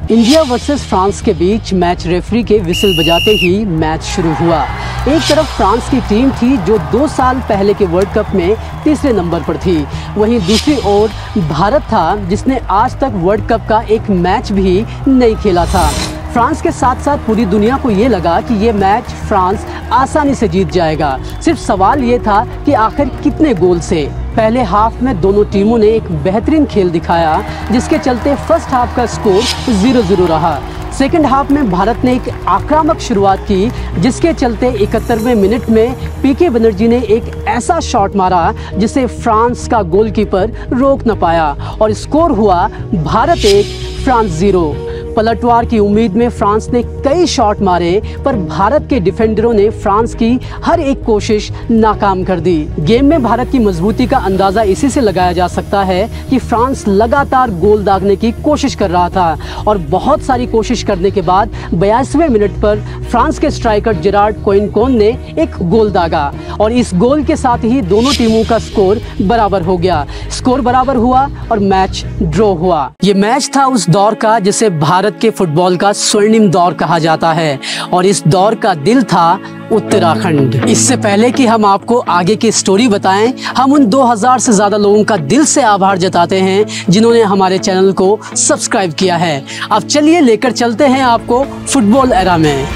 India versus France के बीच match referee के whistle बजाते ही मैच शुरू हुआ। एक तरफ फ्रांस की टीम थी जो 2 साल पहले के वर्ल्ड कप में तीसरे नंबर पर थी, वहीं दूसरी ओर भारत था जिसने आज तक वर्ल्ड कप का एक मैच भी नहीं खेला था। फ्रांस के साथ साथ पूरी दुनिया को ये लगा कि ये मैच फ्रांस आसानी से जीत जाएगा। सिर्फ सवाल ये था कि आखिर कितने गोल से। पहले हाफ में दोनों टीमों ने एक बेहतरीन खेल दिखाया, जिसके चलते फर्स्ट हाफ का स्कोर 0-0 रहा। सेकंड हाफ में भारत ने एक आक्रामक शुरुआत की, जिसके चलते 71वें मिनट में पीके बनर्जी ने एक ऐसा शॉट मारा जिसे फ्रांस का गोलकीपर रोक न पाया और स्कोर हुआ भारत 1 फ्रांस 0। पलटवार की उम्मीद में फ्रांस ने कई शॉट मारे, पर भारत के डिफेंडरों ने फ्रांस की हर एक कोशिश नाकाम कर दी। गेम में भारत की मजबूती का अंदाजा इसी से लगाया जा सकता है कि फ्रांस लगातार गोल दागने की कोशिश कर रहा था और बहुत सारी कोशिश करने के बाद 82वें मिनट पर फ्रांस के स्ट्राइकर जेरार्ड कोइनकोन ने एक गोल दागा और इस गोल के साथ ही दोनों टीमों का स्कोर बराबर हो गया। स्कोर बराबर हुआ और मैच ड्रॉ हुआ। ये मैच था उस दौर का जिसे भारत के फुटबॉल का स्वर्णिम दौर कहा जाता है और इस दौर का दिल था उत्तराखंड। इससे पहले कि हम आपको आगे की स्टोरी बताएं, हम उन 2000 से ज्यादा लोगों का दिल से आभार जताते हैं जिन्होंने हमारे चैनल को सब्सक्राइब किया है। अब चलिए लेकर चलते हैं आपको फुटबॉल एरा में।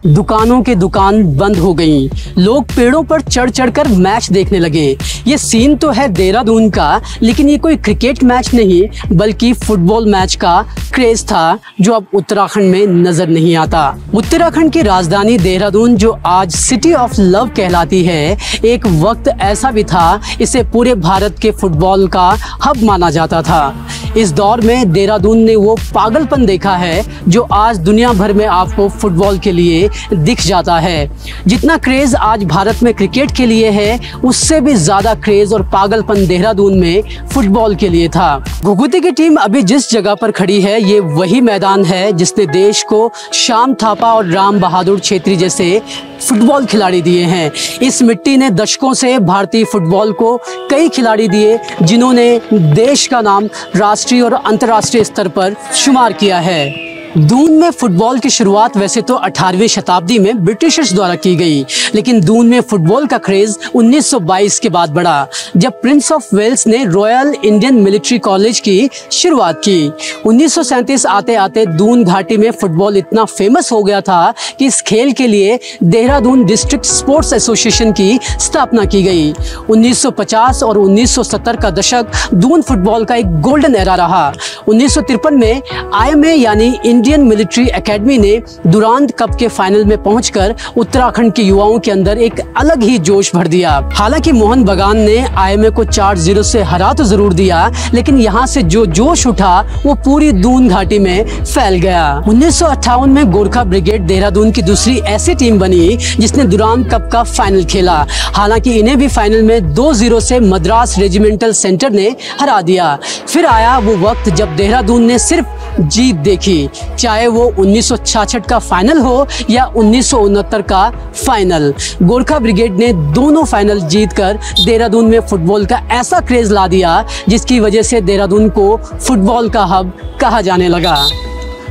दुकानों की दुकान बंद हो गईं, लोग पेड़ों पर चढ़ चढ़कर मैच देखने लगे। ये सीन तो है देहरादून का, लेकिन ये कोई क्रिकेट मैच नहीं बल्कि फुटबॉल मैच का क्रेज था जो अब उत्तराखंड में नजर नहीं आता। उत्तराखंड की राजधानी देहरादून, जो आज सिटी ऑफ लव कहलाती है, एक वक्त ऐसा भी था इसे पूरे भारत के फुटबॉल का हब माना जाता था। इस दौर में देहरादून ने वो पागलपन देखा है जो आज दुनिया भर में आपको फुटबॉल के लिए दिख जाता है। जितना क्रेज आज भारत में क्रिकेट के लिए है, उससे भी ज्यादा क्रेज और पागलपन देहरादून में फुटबॉल के लिए था। घुघुती की टीम अभी जिस जगह पर खड़ी है, ये वही मैदान है जिसने देश को श्याम थापा और राम बहादुर छेत्री जैसे फुटबॉल खिलाड़ी दिए हैं। इस मिट्टी ने दशकों से भारतीय फुटबॉल को कई खिलाड़ी दिए जिन्होंने देश का नाम राष्ट्रीय और अंतर्राष्ट्रीय स्तर पर शुमार किया है। दून में फुटबॉल की शुरुआत वैसे तो 18वीं शताब्दी में ब्रिटिशर्स द्वारा की गई, लेकिन दून में फुटबॉल का क्रेज 1922 के बाद बढ़ा, जब प्रिंस ऑफ वेल्स ने रॉयल इंडियन मिलिट्री कॉलेज की शुरुआत की। 1937 आते आते दून घाटी में फुटबॉल इतना फेमस हो गया था कि इस खेल के लिए देहरादून डिस्ट्रिक्ट स्पोर्ट्स एसोसिएशन की स्थापना की गई। 1950 और 1970 का दशक दून फुटबॉल का एक गोल्डन एरा रहा। 1953 में IMA यानी इंडियन मिलिट्री एकेडमी ने दुरांत कप के फाइनल में पहुंचकर उत्तराखंड के युवाओं के अंदर एक अलग ही जोश भर दिया। हालांकि मोहन बगान ने IMA को 4-0 से हरा तो जरूर दिया, लेकिन यहाँ से जो जोश उठा वो पूरी दून घाटी में फैल गया। 1958 में गोरखा ब्रिगेड देहरादून की दूसरी ऐसी टीम बनी जिसने दुरांत कप का फाइनल खेला। हालांकि इन्हें भी फाइनल में 2-0 से मद्रास रेजिमेंटल सेंटर ने हरा दिया। फिर आया वो वक्त जब देहरादून ने सिर्फ जीत देखी, चाहे वो 1966 का फाइनल हो या 1969 का फाइनल। गोरखा ब्रिगेड ने दोनों फाइनल जीतकर देहरादून में फुटबॉल का ऐसा क्रेज ला दिया जिसकी वजह से देहरादून को फुटबॉल का हब कहा जाने लगा।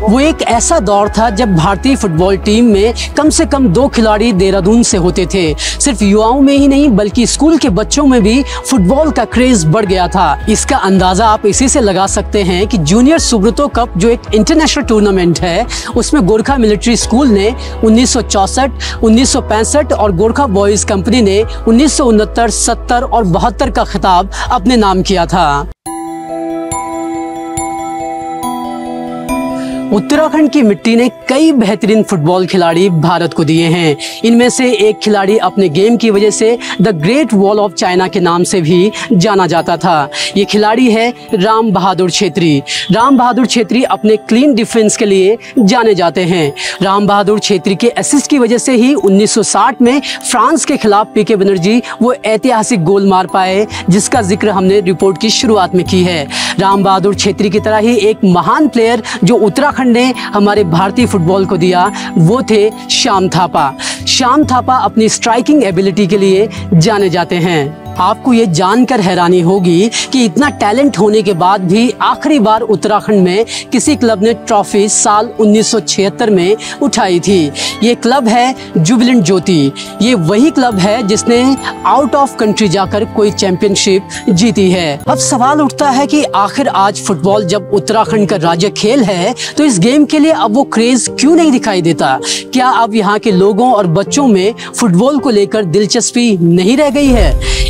वो एक ऐसा दौर था जब भारतीय फुटबॉल टीम में कम से कम 2 खिलाड़ी देहरादून से होते थे। सिर्फ युवाओं में ही नहीं बल्कि स्कूल के बच्चों में भी फुटबॉल का क्रेज बढ़ गया था। इसका अंदाजा आप इसी से लगा सकते हैं कि जूनियर सुब्रतो कप, जो एक इंटरनेशनल टूर्नामेंट है, उसमें गोरखा मिलिट्री स्कूल ने 1964, 1965 और गोरखा बॉयज कंपनी ने 1969, 70 और 72 का खिताब अपने नाम किया था। उत्तराखंड की मिट्टी ने कई बेहतरीन फुटबॉल खिलाड़ी भारत को दिए हैं। इनमें से एक खिलाड़ी अपने गेम की वजह से the great wall of China के नाम से भी जाना जाता था। ये खिलाड़ी है राम बहादुर छेत्री। राम बहादुर छेत्री अपने क्लीन डिफेंस के लिए जाने जाते हैं। राम बहादुर छेत्री के असिस्ट की वजह से ही 1960 में फ्रांस के खिलाफ पीके बनर्जी वो ऐतिहासिक गोल मार पाए जिसका जिक्र हमने रिपोर्ट की शुरुआत में की है। राम बहादुर छेत्री की तरह ही एक महान प्लेयर जो उत्तराखंड ने हमारे भारतीय फुटबॉल को दिया वो थे श्याम थापा। श्याम थापा अपनी स्ट्राइकिंग एबिलिटी के लिए जाने जाते हैं। आपको ये जानकर हैरानी होगी कि इतना टैलेंट होने के बाद भी आखिरी बार उत्तराखंड में किसी क्लब ने ट्रॉफी साल 1976 में उठाई थी। ये क्लब है जुबिलेंट ज्योति। ये वही क्लब है जिसने आउट ऑफ कंट्री जाकर कोई चैंपियनशिप जीती है। अब सवाल उठता है कि आखिर आज फुटबॉल जब उत्तराखंड का राज्य खेल है तो इस गेम के लिए अब वो क्रेज क्यों नहीं दिखाई देता? क्या अब यहाँ के लोगों और बच्चों में फुटबॉल को लेकर दिलचस्पी नहीं रह गई है?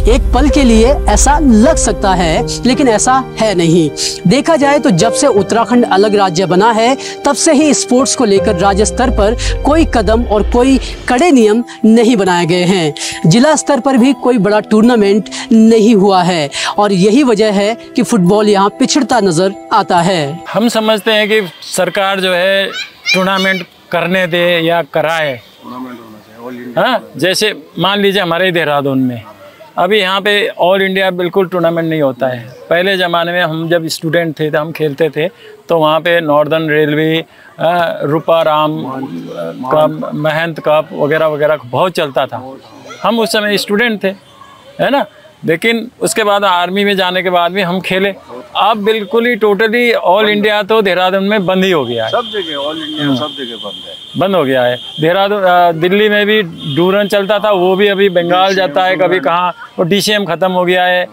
एक पल के लिए ऐसा लग सकता है, लेकिन ऐसा है नहीं। देखा जाए तो जब से उत्तराखंड अलग राज्य बना है तब से ही स्पोर्ट्स को लेकर राज्य स्तर पर कोई कदम और कोई कड़े नियम नहीं बनाए गए हैं। जिला स्तर पर भी कोई बड़ा टूर्नामेंट नहीं हुआ है और यही वजह है कि फुटबॉल यहाँ पिछड़ता नजर आता है। हम समझते हैं कि सरकार जो है टूर्नामेंट करने दे या कराए। टूर्नामेंट होना चाहिए। हाँ, जैसे मान लीजिए हमारे देहरादून में अभी यहाँ पे ऑल इंडिया बिल्कुल टूर्नामेंट नहीं होता है। पहले ज़माने में हम जब स्टूडेंट थे तो हम खेलते थे तो वहाँ पे नॉर्दर्न रेलवे, रूपाराम कप, महंत कप वगैरह वगैरह बहुत चलता था। हम उस समय स्टूडेंट थे, है ना। लेकिन उसके बाद आर्मी में जाने के बाद भी हम खेले। अब बिल्कुल ही टोटली ऑल इंडिया तो देहरादून में बंद ही हो गया है। सब जगह ऑल इंडिया सब जगह बंद हो गया है। देहरादून, दिल्ली में भी डूरन चलता था, वो भी अभी बंगाल जाता है कभी कहाँ। और DCM ख़त्म हो गया है।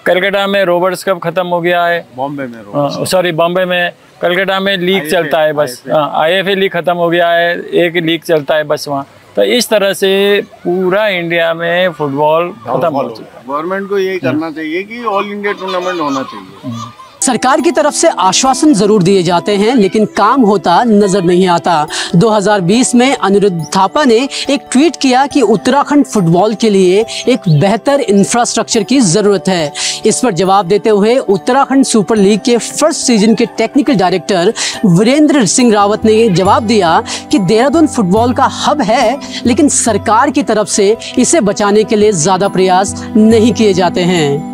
कलकत्ता में रोबर्ट्स कप ख़त्म हो गया है। बॉम्बे में कलकत्ता में लीग चलता है बस। IFA लीग ख़त्म हो गया है, एक लीग चलता है बस वहाँ। तो इस तरह से पूरा इंडिया में फुटबॉल खत्म हो चुका है। गवर्नमेंट को यही करना चाहिए कि ऑल इंडिया टूर्नामेंट होना चाहिए। सरकार की तरफ से आश्वासन जरूर दिए जाते हैं लेकिन काम होता नजर नहीं आता। 2020 में अनिरुद्ध थापा ने एक ट्वीट किया कि उत्तराखंड फुटबॉल के लिए एक बेहतर इंफ्रास्ट्रक्चर की जरूरत है। इस पर जवाब देते हुए उत्तराखंड सुपर लीग के फर्स्ट सीजन के टेक्निकल डायरेक्टर वीरेंद्र सिंह रावत ने जवाब दिया कि देहरादून फुटबॉल का हब है लेकिन सरकार की तरफ से इसे बचाने के लिए ज्यादा प्रयास नहीं किए जाते हैं।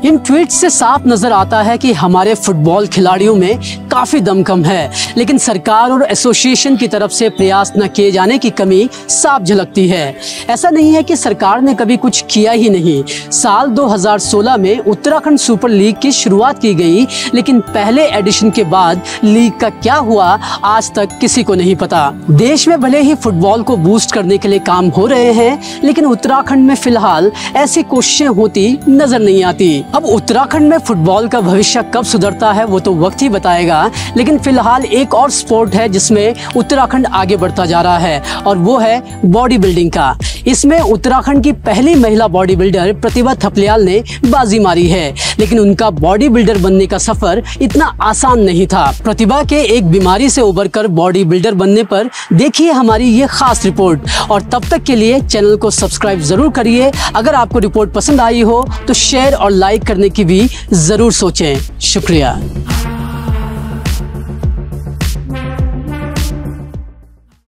इन ट्वीट से साफ नजर आता है कि हमारे फुटबॉल खिलाड़ियों में काफी दमखम है लेकिन सरकार और एसोसिएशन की तरफ से प्रयास न किए जाने की कमी साफ झलकती है। ऐसा नहीं है कि सरकार ने कभी कुछ किया ही नहीं। साल 2016 में उत्तराखंड सुपर लीग की शुरुआत की गई लेकिन पहले एडिशन के बाद लीग का क्या हुआ आज तक किसी को नहीं पता। देश में भले ही फुटबॉल को बूस्ट करने के लिए काम हो रहे हैं लेकिन उत्तराखंड में फिलहाल ऐसी कोशिशें होती नजर नहीं आती। अब उत्तराखंड में फुटबॉल का भविष्य कब सुधरता है वो तो वक्त ही बताएगा, लेकिन फिलहाल एक और स्पोर्ट है जिसमें उत्तराखंड आगे बढ़ता जा रहा है और वो है बॉडी बिल्डिंग का। इसमें उत्तराखंड की पहली महिला बॉडी बिल्डर प्रतिभा थपलियाल ने बाजी मारी है लेकिन उनका बॉडी बिल्डर बनने का सफर इतना आसान नहीं था। प्रतिभा के एक बीमारी से उबरकर बॉडी बिल्डर बनने पर देखिए हमारी ये खास रिपोर्ट और तब तक के लिए चैनल को सब्सक्राइब जरूर करिए। अगर आपको रिपोर्ट पसंद आई हो तो शेयर और लाइक करने की भी जरूर सोचें। शुक्रिया।